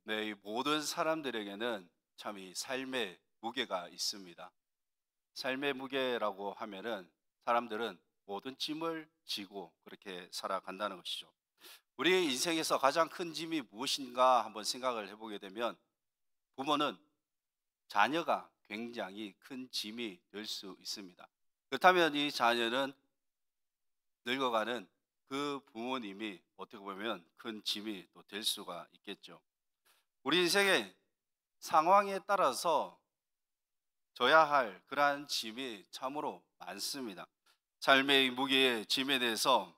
네, 이 모든 사람들에게는 참 이 삶의 무게가 있습니다. 삶의 무게라고 하면은 사람들은 모든 짐을 지고 그렇게 살아간다는 것이죠. 우리의 인생에서 가장 큰 짐이 무엇인가 한번 생각을 해보게 되면 부모는 자녀가 굉장히 큰 짐이 될 수 있습니다. 그렇다면 이 자녀는 늙어가는 그 부모님이 어떻게 보면 큰 짐이 또 될 수가 있겠죠. 우리 인생의 상황에 따라서 져야 할 그러한 짐이 참으로 많습니다. 삶의 무게의 짐에 대해서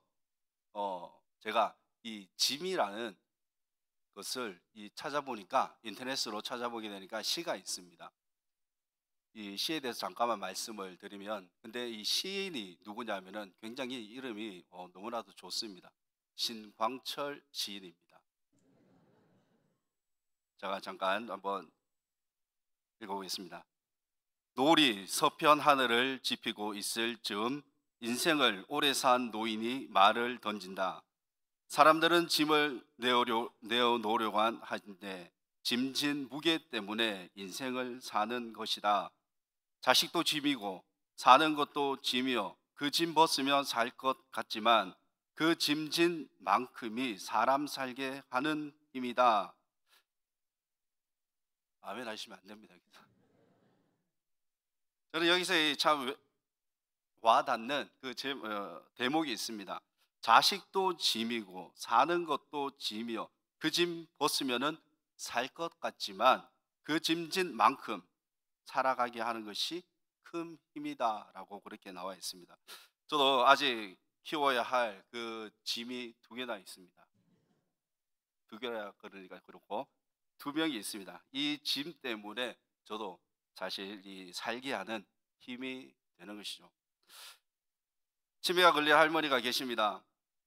제가 이 짐이라는 것을 찾아보니까 인터넷으로 찾아보게 되니까 시가 있습니다. 이 시에 대해서 잠깐만 말씀을 드리면, 근데 이 시인이 누구냐면은 굉장히 이름이 너무나도 좋습니다. 신광철 시인입니다. 제가 잠깐 한번 읽어보겠습니다. 노을이 서편 하늘을 지피고 있을 즈음 인생을 오래 산 노인이 말을 던진다. 사람들은 짐을 내어놓으려고 하는데 짐진 무게 때문에 인생을 사는 것이다. 자식도 짐이고 사는 것도 짐이요. 그 짐 벗으면 살 것 같지만 그 짐진 만큼이 사람 살게 하는 힘이다. 아멘 하시면 안 됩니다. 저는 여기서 참 와닿는 대목이 있습니다. 자식도 짐이고 사는 것도 짐이요. 그 짐 벗으면은 살 것 같지만 그 짐진 만큼 살아가게 하는 것이 큰 힘이다라고 그렇게 나와 있습니다. 저도 아직 키워야 할 그 짐이 두 개나 있습니다. 두 개나 그러니까 그렇고 두 명이 있습니다. 이 짐 때문에 저도 사실 이 살게 하는 힘이 되는 것이죠. 치매가 걸린 할머니가 계십니다.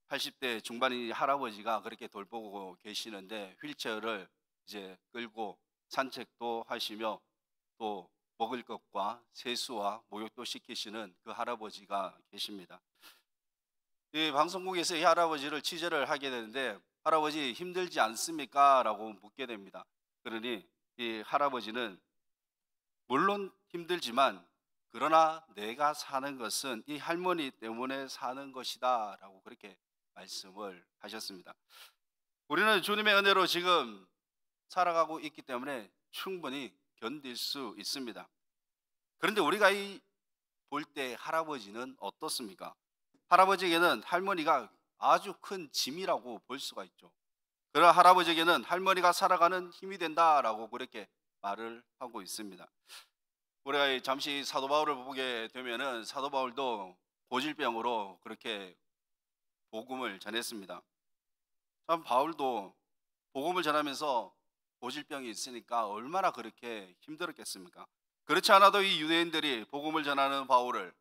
80대 중반인 할아버지가 그렇게 돌보고 계시는데 휠체어를 이제 끌고 산책도 하시며 또 먹을 것과 세수와 목욕도 시키시는 그 할아버지가 계십니다. 이 방송국에서 이 할아버지를 취재를 하게 되는데 할아버지 힘들지 않습니까? 라고 묻게 됩니다. 그러니 이 할아버지는 물론 힘들지만 그러나 내가 사는 것은 이 할머니 때문에 사는 것이다 라고 그렇게 말씀을 하셨습니다. 우리는 주님의 은혜로 지금 살아가고 있기 때문에 충분히 견딜 수 있습니다. 그런데 우리가 볼 때 할아버지는 어떻습니까? 할아버지에게는 할머니가 아주 큰 짐이라고 볼 수가 있죠. 그러나 할아버지에게는 할머니가 살아가는 힘이 된다라고 그렇게 말을 하고 있습니다. 우리가 잠시 사도 바울을 보게 되면은 사도 바울도 고질병으로 그렇게 복음을 전했습니다. 참 바울도 복음을 전하면서 고질병이 있으니까 얼마나 그렇게 힘들었겠습니까? 그렇지 않아도 이 유대인들이 복음을 전하는 바울을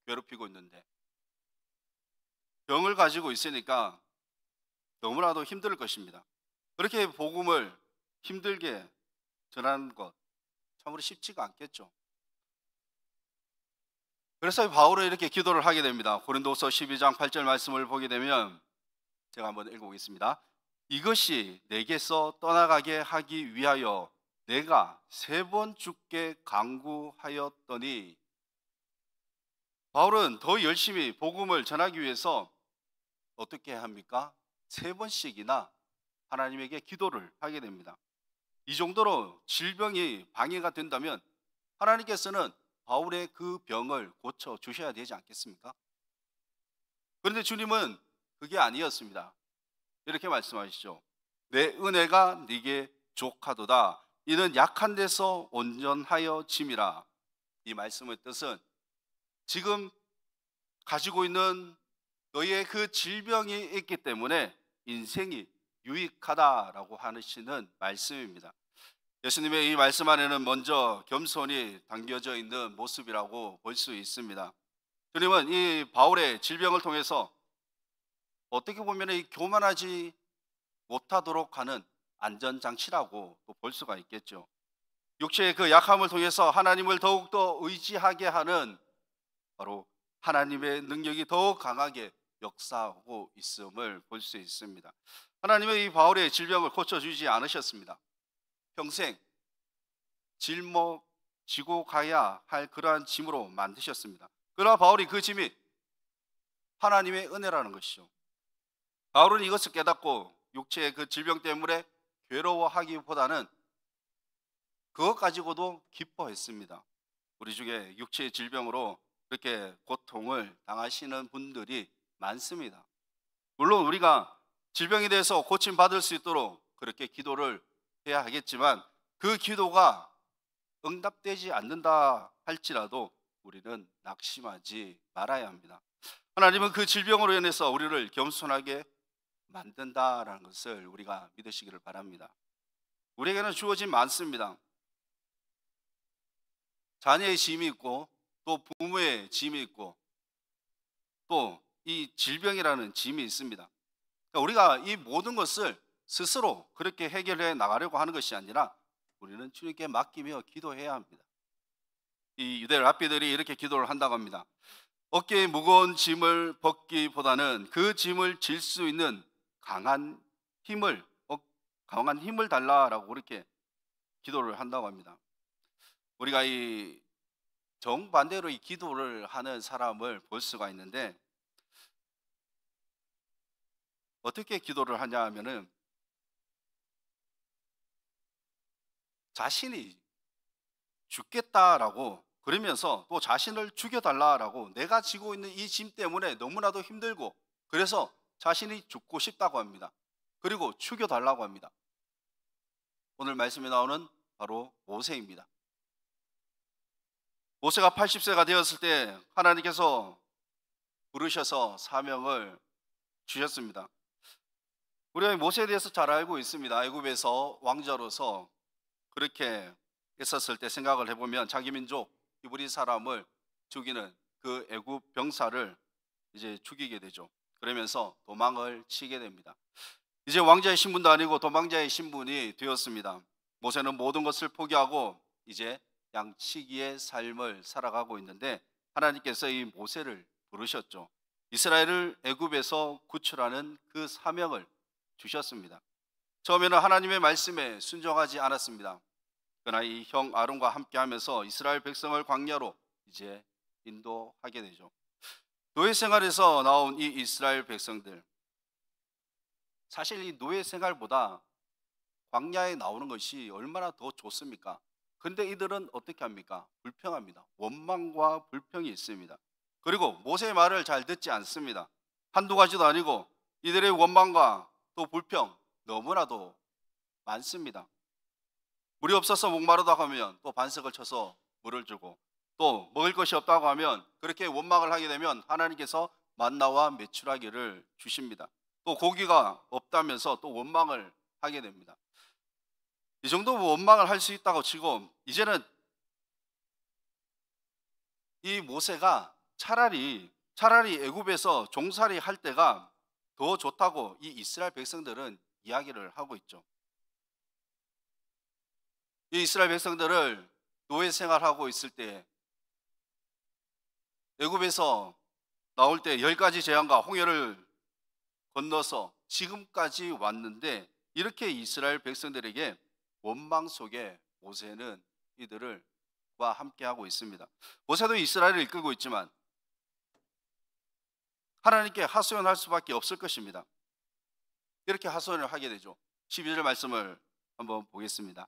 괴롭히고 있는데 병을 가지고 있으니까 너무나도 힘들 것입니다. 그렇게 복음을 힘들게 전하는 것 참으로 쉽지가 않겠죠. 그래서 바울은 이렇게 기도를 하게 됩니다. 고린도서 12장 8절 말씀을 보게 되면 제가 한번 읽어보겠습니다. 이것이 내게서 떠나가게 하기 위하여 내가 3번 죽게 강구하였더니, 바울은 더 열심히 복음을 전하기 위해서 어떻게 합니까? 3번씩이나 하나님에게 기도를 하게 됩니다. 이 정도로 질병이 방해가 된다면 하나님께서는 바울의 그 병을 고쳐 주셔야 되지 않겠습니까? 그런데 주님은 그게 아니었습니다. 이렇게 말씀하시죠. 내 은혜가 네게 족하도다. 이는 약한 데서 온전하여 짐이라. 이 말씀의 뜻은 지금 가지고 있는 너의 그 질병이 있기 때문에 인생이 유익하다라고 하시는 말씀입니다. 예수님의 이 말씀 안에는 먼저 겸손이 담겨져 있는 모습이라고 볼 수 있습니다. 주님은 이 바울의 질병을 통해서 어떻게 보면 이 교만하지 못하도록 하는 안전장치라고 또 볼 수가 있겠죠. 육체의 그 약함을 통해서 하나님을 더욱더 의지하게 하는 바로 하나님의 능력이 더욱 강하게 역사하고 있음을 볼 수 있습니다. 하나님의 이 바울의 질병을 고쳐주지 않으셨습니다. 평생 짊어지고 가야 할 그러한 짐으로 만드셨습니다. 그러나 바울이 그 짐이 하나님의 은혜라는 것이죠. 바울은 이것을 깨닫고 육체의 그 질병 때문에 괴로워하기보다는 그것 가지고도 기뻐했습니다. 우리 중에 육체의 질병으로 그렇게 고통을 당하시는 분들이 많습니다. 물론 우리가 질병에 대해서 고침받을 수 있도록 그렇게 기도를 해야 하겠지만 그 기도가 응답되지 않는다 할지라도 우리는 낙심하지 말아야 합니다. 하나님은 그 질병으로 인해서 우리를 겸손하게 만든다라는 것을 우리가 믿으시기를 바랍니다. 우리에게는 주어진 많습니다. 자녀의 짐이 있고 또 부모의 짐이 있고 또 이 질병이라는 짐이 있습니다. 그러니까 우리가 이 모든 것을 스스로 그렇게 해결해 나가려고 하는 것이 아니라 우리는 주님께 맡기며 기도해야 합니다. 이 유대 랍비들이 이렇게 기도를 한다고 합니다. 어깨에 무거운 짐을 벗기보다는 그 짐을 질 수 있는 강한 힘을 달라라고 그렇게 기도를 한다고 합니다. 우리가 이 정반대로 이 기도를 하는 사람을 볼 수가 있는데 어떻게 기도를 하냐 하면은 자신이 죽겠다라고 그러면서 또 자신을 죽여달라라고 내가 지고 있는 이 짐 때문에 너무나도 힘들고 그래서 자신이 죽고 싶다고 합니다. 그리고 죽여달라고 합니다. 오늘 말씀에 나오는 바로 모세입니다. 모세가 80세가 되었을 때 하나님께서 부르셔서 사명을 주셨습니다. 우리가 모세에 대해서 잘 알고 있습니다. 애굽에서 왕자로서 그렇게 했었을 때 생각을 해보면 자기 민족 히브리 사람을 죽이는 그 애굽 병사를 이제 죽이게 되죠. 그러면서 도망을 치게 됩니다. 이제 왕자의 신분도 아니고 도망자의 신분이 되었습니다. 모세는 모든 것을 포기하고 이제 양치기의 삶을 살아가고 있는데 하나님께서 이 모세를 부르셨죠. 이스라엘을 애굽에서 구출하는 그 사명을 주셨습니다. 처음에는 하나님의 말씀에 순종하지 않았습니다. 그러나 이 형 아론과 함께 하면서 이스라엘 백성을 광야로 이제 인도하게 되죠. 노예 생활에서 나온 이 이스라엘 백성들, 사실 이 노예 생활보다 광야에 나오는 것이 얼마나 더 좋습니까? 근데 이들은 어떻게 합니까? 불평합니다. 원망과 불평이 있습니다. 그리고 모세의 말을 잘 듣지 않습니다. 한두 가지도 아니고 이들의 원망과 또 불평 너무나도 많습니다. 물이 없어서 목마르다고 하면 또 반석을 쳐서 물을 주고 또 먹을 것이 없다고 하면 그렇게 원망을 하게 되면 하나님께서 만나와 메추라기를 주십니다. 또 고기가 없다면서 또 원망을 하게 됩니다. 이 정도 원망을 할 수 있다고 치고 이제는 이 모세가 차라리 애굽에서 종살이 할 때가 더 좋다고 이 이스라엘 백성들은 이야기를 하고 있죠. 이 이스라엘 백성들을 노예 생활하고 있을 때 애굽에서 나올 때 10가지 재앙과 홍해를 건너서 지금까지 왔는데 이렇게 이스라엘 백성들에게 원망 속에 모세는 이들과 함께하고 있습니다. 모세도 이스라엘을 이끌고 있지만 하나님께 하소연할 수밖에 없을 것입니다. 이렇게 하소연을 하게 되죠. 12절 말씀을 한번 보겠습니다.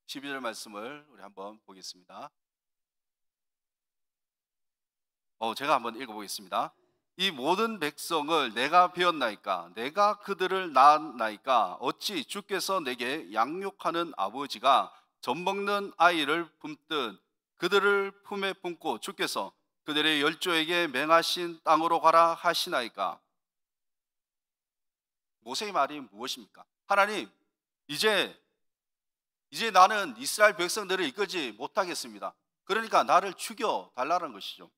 12절 말씀을 우리 한번 보겠습니다. 제가 한번 읽어보겠습니다. 이 모든 백성을 내가 배웠나이까 내가 그들을 낳았나이까 어찌 주께서 내게 양육하는 아버지가 젖먹는 아이를 품듯 그들을 품에 품고 주께서 그들의 열조에게 맹하신 땅으로 가라 하시나이까. 모세의 말이 무엇입니까? 하나님, 이제 나는 이스라엘 백성들을 이끌지 못하겠습니다. 그러니까 나를 죽여 달라는 것이죠.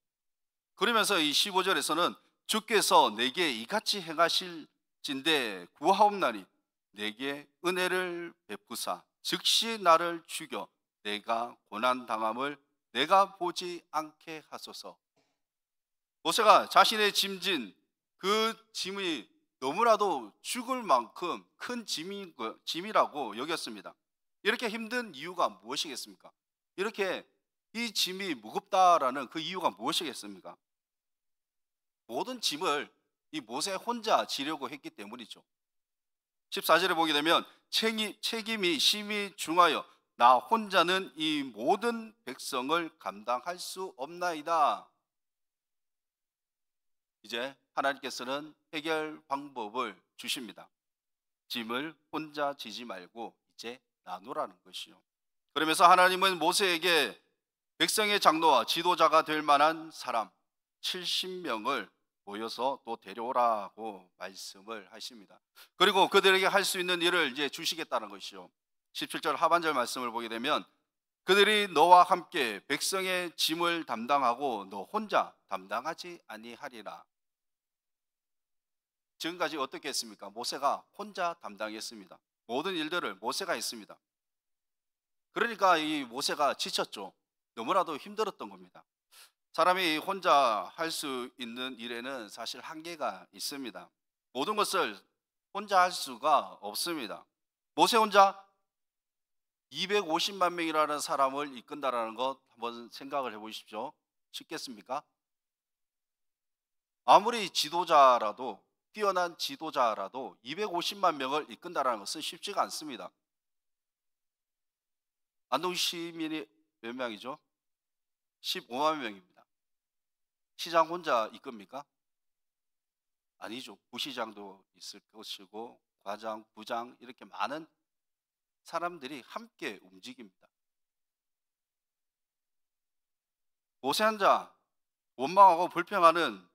그러면서 이 15절에서는 주께서 내게 이같이 행하실진대 구하옵나니 내게 은혜를 베푸사 즉시 나를 죽여 내가 고난 당함을 내가 보지 않게 하소서. 모세가 자신의 짐진 그 짐이 너무나도 죽을 만큼 큰 짐이라고 여겼습니다. 이렇게 힘든 이유가 무엇이겠습니까? 이렇게 이 짐이 무겁다라는 그 이유가 무엇이겠습니까? 모든 짐을 이 모세 혼자 지려고 했기 때문이죠. 14절에 보게 되면 책임이 심히 중하여 나 혼자는 이 모든 백성을 감당할 수 없나이다. 이제 하나님께서는 해결 방법을 주십니다. 짐을 혼자 지지 말고 이제 나누라는 것이요. 그러면서 하나님은 모세에게 백성의 장로와 지도자가 될 만한 사람 70명을 모여서 또 데려오라고 말씀을 하십니다. 그리고 그들에게 할 수 있는 일을 이제 주시겠다는 것이요. 17절 하반절 말씀을 보게 되면 그들이 너와 함께 백성의 짐을 담당하고 너 혼자 담당하지 아니하리라. 지금까지 어떻게 했습니까? 모세가 혼자 담당했습니다. 모든 일들을 모세가 했습니다. 그러니까 이 모세가 지쳤죠. 너무나도 힘들었던 겁니다. 사람이 혼자 할 수 있는 일에는 사실 한계가 있습니다. 모든 것을 혼자 할 수가 없습니다. 모세 혼자 250만 명이라는 사람을 이끈다라는 것 한번 생각을 해보십시오. 쉽겠습니까? 아무리 지도자라도 뛰어난 지도자라도 250만 명을 이끈다라는 것은 쉽지가 않습니다. 안동 시민이 몇 명이죠? 15만 명입니다. 시장 혼자 이끕니까? 아니죠. 부시장도 있을 것이고 과장, 부장 이렇게 많은 사람들이 함께 움직입니다. 모세 혼자 원망하고 불평하는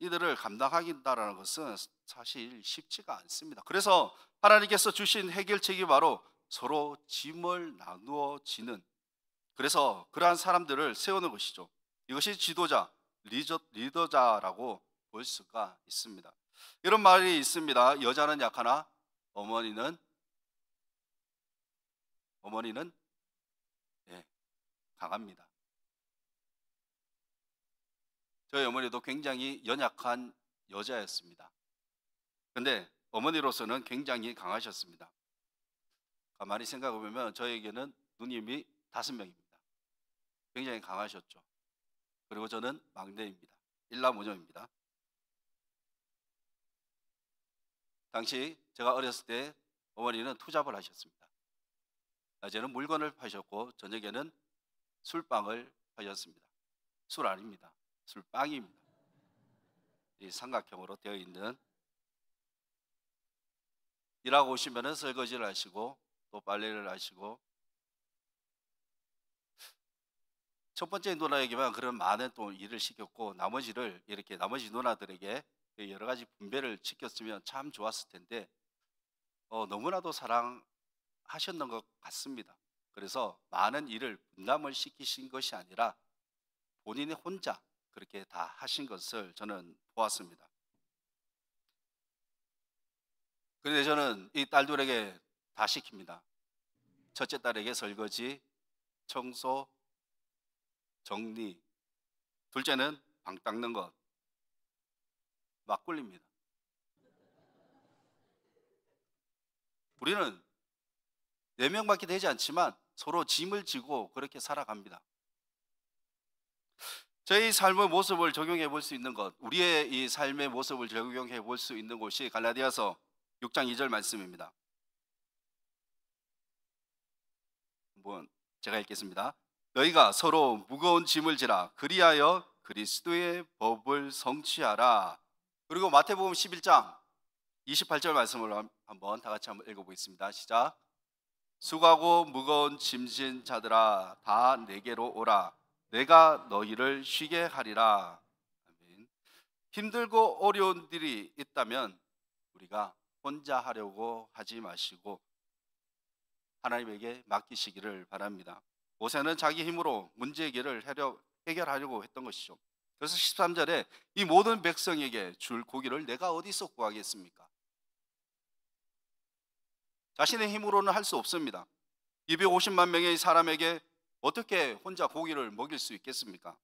이들을 감당하긴다라는 것은 사실 쉽지가 않습니다. 그래서 하나님께서 주신 해결책이 바로 서로 짐을 나누어 지는, 그래서 그러한 사람들을 세우는 것이죠. 이것이 지도자, 리더자라고 볼 수가 있습니다. 이런 말이 있습니다. 여자는 약하나 어머니는 강합니다. 저희 어머니도 굉장히 연약한 여자였습니다. 근데 어머니로서는 굉장히 강하셨습니다. 가만히 생각해 보면 저에게는 누님이 5명입니다. 굉장히 강하셨죠. 그리고 저는 막내입니다. 일남오녀입니다. 당시 제가 어렸을 때 어머니는 투잡을 하셨습니다. 낮에는 물건을 파셨고 저녁에는 술빵을 파셨습니다. 술 아닙니다. 술빵입니다. 이 삼각형으로 되어 있는, 일하고 오시면은 설거지를 하시고 또 빨래를 하시고, 첫 번째 누나에게만 그런 많은 또 일을 시켰고 나머지를 이렇게 나머지 누나들에게 여러 가지 분배를 시켰으면 참 좋았을 텐데 너무나도 사랑하셨는 것 같습니다. 그래서 많은 일을 분담을 시키신 것이 아니라 본인이 혼자 그렇게 다 하신 것을 저는 보았습니다. 그런데 저는 이 딸들에게 다 시킵니다. 첫째 딸에게 설거지, 청소, 정리, 둘째는 방 닦는 것, 막 굴립니다. 우리는 4명밖에 되지 않지만 서로 짐을 지고 그렇게 살아갑니다. 저희 삶의 모습을 적용해 볼 수 있는 것, 우리의 이 삶의 모습을 적용해 볼 수 있는 곳이 갈라디아서 6장 2절 말씀입니다. 한번 제가 읽겠습니다. 너희가 서로 무거운 짐을 지라 그리하여 그리스도의 법을 성취하라. 그리고 마태복음 11장 28절 말씀을 한번 다 같이 한번 읽어보겠습니다. 시작. 수고하고 무거운 짐진 자들아 다 내게로 오라. 내가 너희를 쉬게 하리라. 아멘. 힘들고 어려운 일이 있다면 우리가 혼자 하려고 하지 마시고 하나님에게 맡기시기를 바랍니다. 모세는 자기 힘으로 문제 해결하려고 했던 것이죠. 그래서 13절에 이 모든 백성에게 줄 고기를 내가 어디서 구하겠습니까? 자신의 힘으로는 할 수 없습니다. 250만 명의 사람에게 어떻게 혼자 고기를 먹일 수 있겠습니까?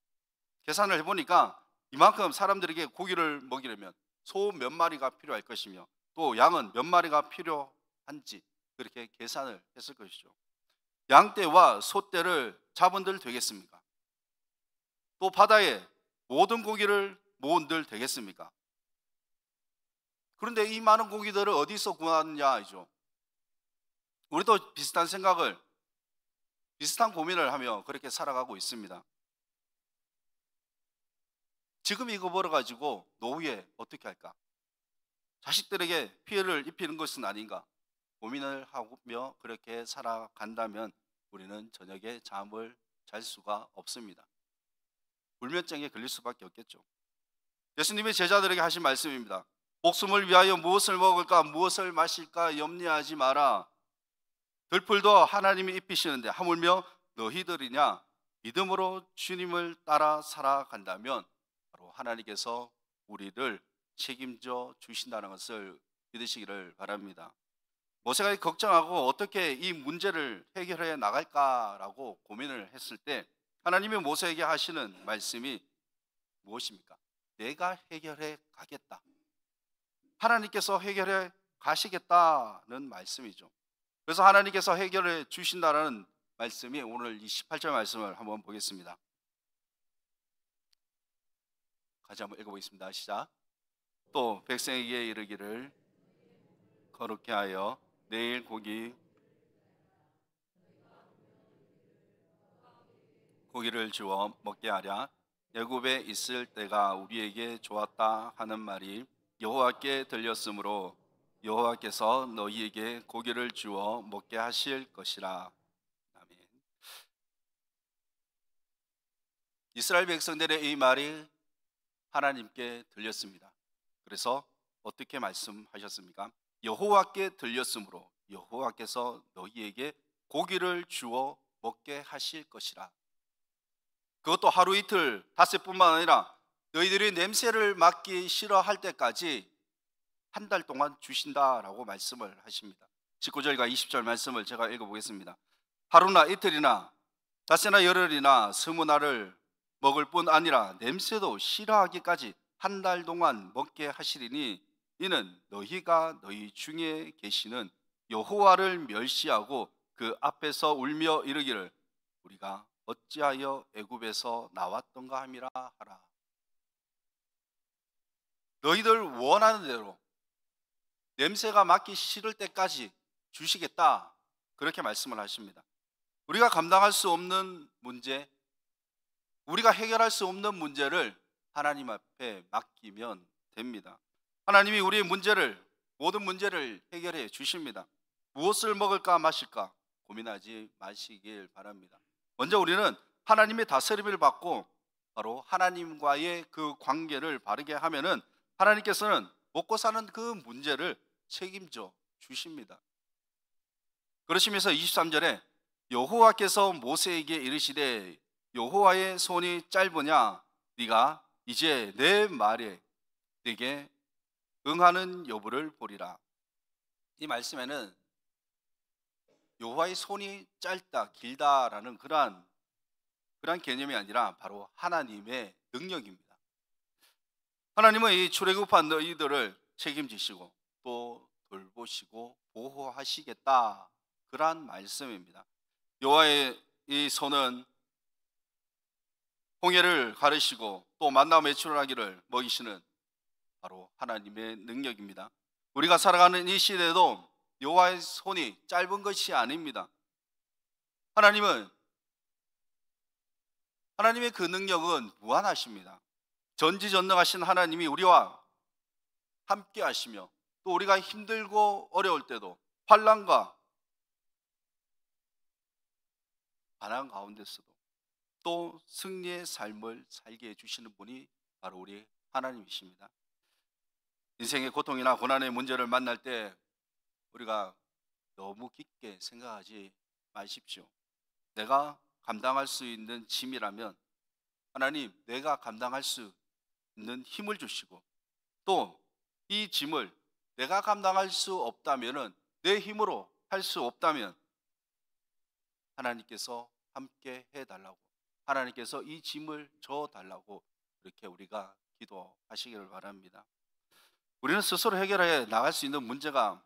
계산을 해보니까 이만큼 사람들에게 고기를 먹이려면 소 몇 마리가 필요할 것이며 또 양은 몇 마리가 필요한지 그렇게 계산을 했을 것이죠. 양떼와 소떼를 잡은들 되겠습니까? 또 바다에 모든 고기를 모은들 되겠습니까? 그런데 이 많은 고기들을 어디서 구하느냐이죠. 우리도 비슷한 생각을, 비슷한 고민을 하며 그렇게 살아가고 있습니다. 지금 이거 벌어가지고 노후에 어떻게 할까? 자식들에게 피해를 입히는 것은 아닌가? 고민을 하며 그렇게 살아간다면 우리는 저녁에 잠을 잘 수가 없습니다. 불면증에 걸릴 수밖에 없겠죠. 예수님의 제자들에게 하신 말씀입니다. 목숨을 위하여 무엇을 먹을까 무엇을 마실까 염려하지 마라. 들풀도 하나님이 입히시는데 하물며 너희들이냐 믿음으로 주님을 따라 살아간다면 바로 하나님께서 우리를 책임져 주신다는 것을 믿으시기를 바랍니다. 모세가 걱정하고 어떻게 이 문제를 해결해 나갈까라고 고민을 했을 때 하나님이 모세에게 하시는 말씀이 무엇입니까? 내가 해결해 가겠다. 하나님께서 해결해 가시겠다는 말씀이죠. 그래서 하나님께서 해결해 주신다는 말씀이 오늘 이 18절 말씀을 한번 보겠습니다. 같이 한번 읽어보겠습니다. 시작. 또 백성에게 이르기를 거룩해 하여 내일 고기를 주어 먹게 하랴. 애굽에 있을 때가 우리에게 좋았다 하는 말이 여호와께 들렸으므로 여호와께서 너희에게 고기를 주어 먹게 하실 것이라. 아멘. 이스라엘 백성들의 이 말이 하나님께 들렸습니다. 그래서 어떻게 말씀하셨습니까? 여호와께 들렸으므로 여호와께서 너희에게 고기를 주어 먹게 하실 것이라. 그것도 하루 이틀 닷새뿐만 아니라 너희들이 냄새를 맡기 싫어할 때까지 한 달 동안 주신다라고 말씀을 하십니다. 19절과 20절 말씀을 제가 읽어보겠습니다. 하루나 이틀이나 닷새나 열흘이나 20날을 먹을 뿐 아니라 냄새도 싫어하기까지 한 달 동안 먹게 하시리니 이는 너희가 너희 중에 계시는 여호와를 멸시하고 그 앞에서 울며 이르기를 우리가 어찌하여 애굽에서 나왔던가 함이라 하라. 너희들 원하는 대로 냄새가 맡기 싫을 때까지 주시겠다 그렇게 말씀을 하십니다. 우리가 감당할 수 없는 문제, 우리가 해결할 수 없는 문제를 하나님 앞에 맡기면 됩니다. 하나님이 우리의 모든 문제를 해결해 주십니다. 무엇을 먹을까 마실까 고민하지 마시길 바랍니다. 먼저 우리는 하나님의 다스림을 받고 바로 하나님과의 그 관계를 바르게 하면은 하나님께서는 먹고 사는 그 문제를 책임져 주십니다. 그러시면서 23절에 여호와께서 모세에게 이르시되 여호와의 손이 짧으냐 네가 이제 내 말에 네게 응하는 여부를 보리라. 이 말씀에는 여호와의 손이 짧다 길다라는 그러한 개념이 아니라 바로 하나님의 능력입니다. 하나님은 이 출애굽한 너희들을 책임지시고 또 돌보시고 보호하시겠다 그러한 말씀입니다. 여호와의 이 손은 홍해를 가르시고 또 만나 매출하기를 먹이시는 바로 하나님의 능력입니다. 우리가 살아가는 이 시대도 여호와의 손이 짧은 것이 아닙니다. 하나님의 그 능력은 무한하십니다. 전지전능하신 하나님이 우리와 함께 하시며 또 우리가 힘들고 어려울 때도 환난과 가난 가운데서도 또 승리의 삶을 살게 해주시는 분이 바로 우리 하나님이십니다. 인생의 고통이나 고난의 문제를 만날 때 우리가 너무 깊게 생각하지 마십시오. 내가 감당할 수 있는 짐이라면 하나님 내가 감당할 수 있는 힘을 주시고 또 이 짐을 내가 감당할 수 없다면은 내 힘으로 할 수 없다면 하나님께서 함께 해달라고 하나님께서 이 짐을 져 달라고 이렇게 우리가 기도하시기를 바랍니다. 우리는 스스로 해결해 나갈 수 있는 문제가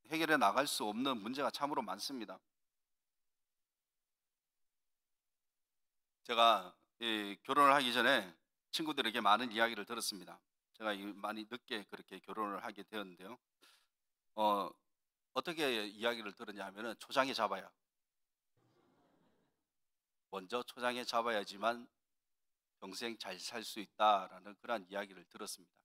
해결해 나갈 수 없는 문제가 참으로 많습니다. 제가 이 결혼을 하기 전에 친구들에게 많은 이야기를 들었습니다. 제가 많이 늦게 그렇게 결혼을 하게 되었는데요. 어, 어떻게 이야기를 들었냐 하면은 초장에 잡아야 먼저 초장에 잡아야지만 평생 잘 살 수 있다라는 그런 이야기를 들었습니다.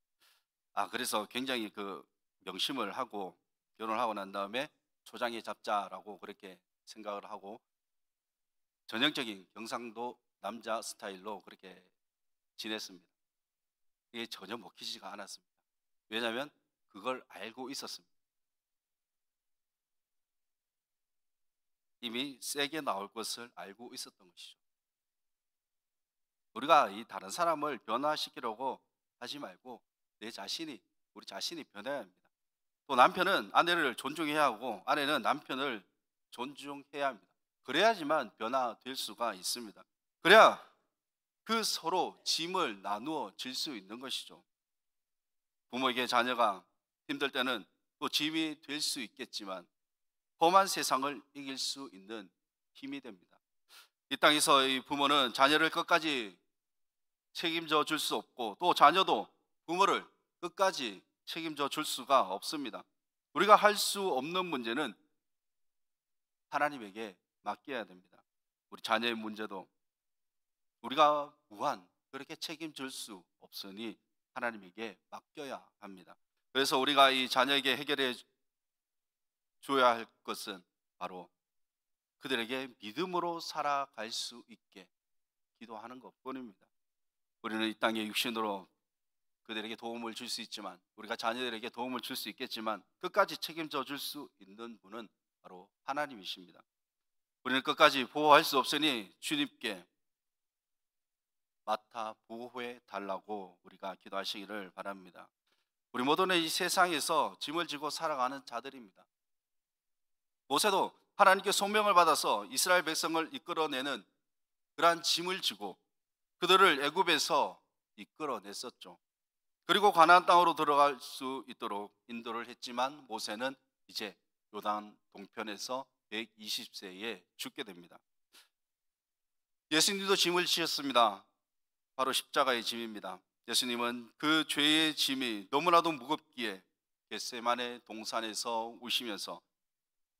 그래서 굉장히 그 명심을 하고 결혼을 하고 난 다음에 초장에 잡자라고 그렇게 생각을 하고 전형적인 경상도 남자 스타일로 그렇게 지냈습니다. 이게 전혀 먹히지가 않았습니다. 왜냐하면 그걸 알고 있었습니다. 이미 세게 나올 것을 알고 있었던 것이죠. 우리가 이 다른 사람을 변화시키려고 하지 말고 우리 자신이 변해야 합니다. 또 남편은 아내를 존중해야 하고 아내는 남편을 존중해야 합니다. 그래야지만 변화될 수가 있습니다. 그래야 그 서로 짐을 나누어 질 수 있는 것이죠. 부모에게 자녀가 힘들 때는 또 짐이 될 수 있겠지만 험한 세상을 이길 수 있는 힘이 됩니다. 이 땅에서 이 부모는 자녀를 끝까지 책임져 줄 수 없고 또 자녀도 부모를 끝까지 책임져 줄 수가 없습니다. 우리가 할 수 없는 문제는 하나님에게 맡겨야 됩니다. 우리 자녀의 문제도 우리가 무한 그렇게 책임질 수 없으니 하나님에게 맡겨야 합니다. 그래서 우리가 이 자녀에게 해결해 줘야 할 것은 바로 그들에게 믿음으로 살아갈 수 있게 기도하는 것뿐입니다. 우리는 이 땅에 육신으로 그들에게 도움을 줄 수 있지만 우리가 자녀들에게 도움을 줄 수 있겠지만 끝까지 책임져 줄 수 있는 분은 바로 하나님이십니다. 우리는 끝까지 보호할 수 없으니 주님께 맡아 보호해 달라고 우리가 기도하시기를 바랍니다. 우리 모두는 이 세상에서 짐을 지고 살아가는 자들입니다. 모세도 하나님께 소명을 받아서 이스라엘 백성을 이끌어내는 그러한 짐을 지고 그들을 애굽에서 이끌어냈었죠. 그리고 가나안 땅으로 들어갈 수 있도록 인도를 했지만 모세는 이제 요단 동편에서 120세에 죽게 됩니다. 예수님도 짐을 지셨습니다. 바로 십자가의 짐입니다. 예수님은 그 죄의 짐이 너무나도 무겁기에 겟세마네 동산에서 우시면서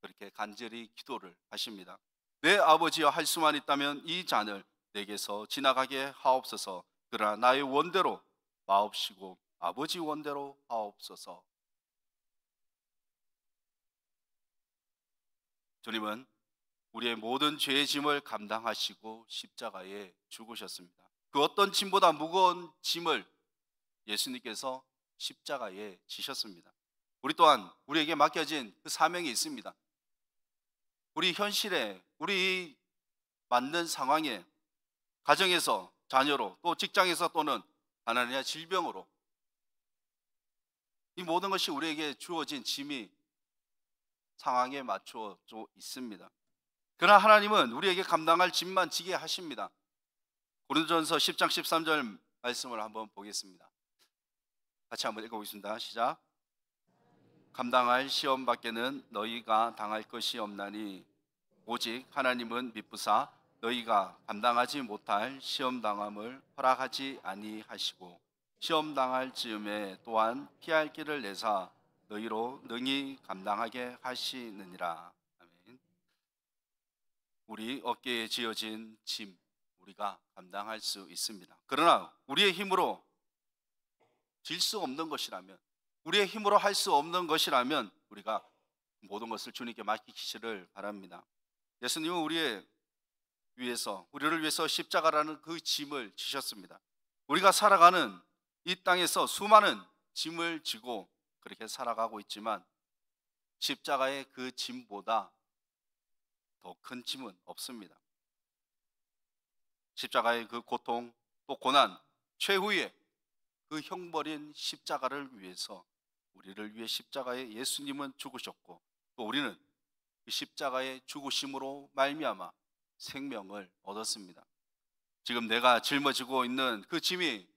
그렇게 간절히 기도를 하십니다. 내 아버지여 할 수만 있다면 이 잔을 내게서 지나가게 하옵소서. 그러나 나의 원대로 마옵시고 아버지 원대로 하옵소서. 주님은 우리의 모든 죄의 짐을 감당하시고 십자가에 죽으셨습니다. 그 어떤 짐보다 무거운 짐을 예수님께서 십자가에 지셨습니다. 우리 또한 우리에게 맡겨진 그 사명이 있습니다. 우리 현실에 우리 맞는 상황에 가정에서 자녀로 또 직장에서 또는 가난이나 질병으로 이 모든 것이 우리에게 주어진 짐이 상황에 맞추어져 있습니다. 그러나 하나님은 우리에게 감당할 짐만 지게 하십니다. 고린도전서 10장 13절 말씀을 한번 보겠습니다. 같이 한번 읽어보겠습니다. 시작. 감당할 시험 밖에는 너희가 당할 것이 없나니 오직 하나님은 미쁘사 너희가 감당하지 못할 시험 당함을 허락하지 아니하시고 시험 당할 즈음에 또한 피할 길을 내사 너희로 능히 감당하게 하시느니라. 아멘. 우리 어깨에 지어진 짐 우리가 감당할 수 있습니다. 그러나 우리의 힘으로 질 수 없는 것이라면 우리의 힘으로 할 수 없는 것이라면 우리가 모든 것을 주님께 맡기시기를 바랍니다. 예수님은 우리를 위해서 십자가라는 그 짐을 지셨습니다. 우리가 살아가는 이 땅에서 수많은 짐을 지고 그렇게 살아가고 있지만 십자가의 그 짐보다 더 큰 짐은 없습니다. 십자가의 그 고통 또 고난 최후의 그 형벌인 십자가를 위해서 우리를 위해 십자가에 예수님은 죽으셨고 또 우리는 그 십자가의 죽으심으로 말미암아 생명을 얻었습니다. 지금 내가 짊어지고 있는 그 짐이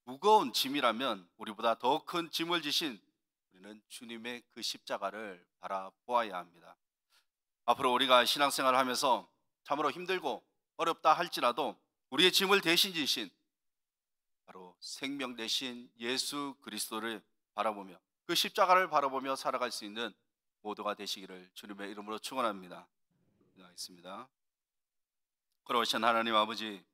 무거운 짐이라면 우리보다 더 큰 짐을 지신 우리는 주님의 그 십자가를 바라보아야 합니다. 앞으로 우리가 신앙생활을 하면서 참으로 힘들고 어렵다 할지라도 우리의 짐을 대신 지신 바로 생명 대신 예수 그리스도를 바라보며 그 십자가를 바라보며 살아갈 수 있는 모두가 되시기를 주님의 이름으로 축원합니다. 기도하겠습니다. 그러신 하나님 아버지,